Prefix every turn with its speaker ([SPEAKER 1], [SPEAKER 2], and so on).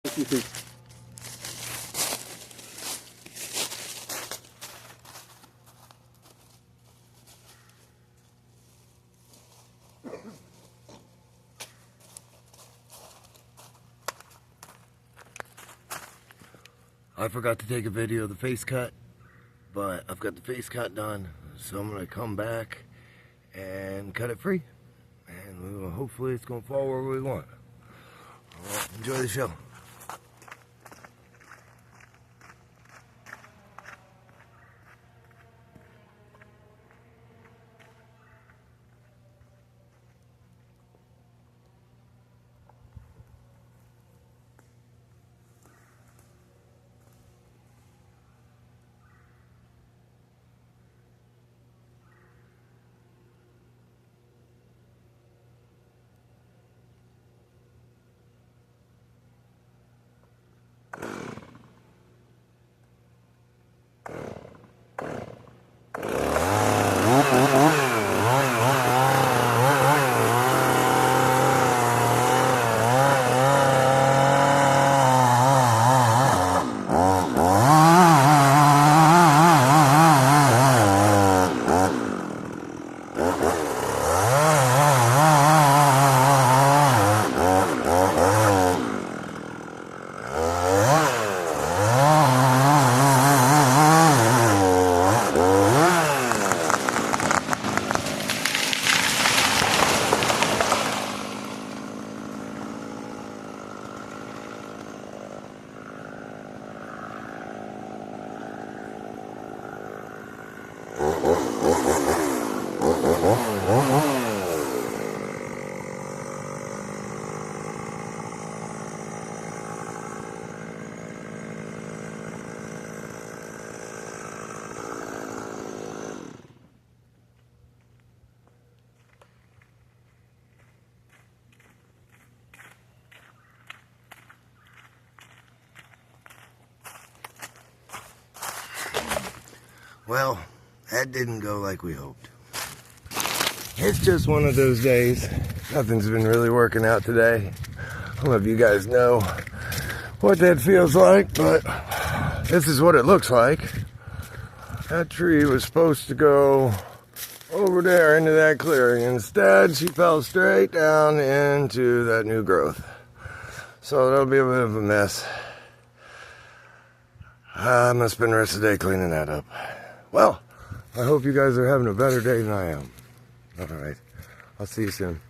[SPEAKER 1] What do you think?
[SPEAKER 2] I forgot to take a video of the face cut, but I've got the face cut done, so I'm going to come back and cut it free. And hopefully it's going to fall where we want. All right, enjoy the show. Well, that didn't go like we hoped. It's just one of those days. Nothing's been really working out today. I don't know if you guys know what that feels like, but this is what it looks like. That tree was supposed to go over there into that clearing. Instead, she fell straight down into that new growth. So that'll be a bit of a mess. I'm gonna spend the rest of the day cleaning that up. Well, I hope you guys are having a better day than I am. All right, I'll see you soon.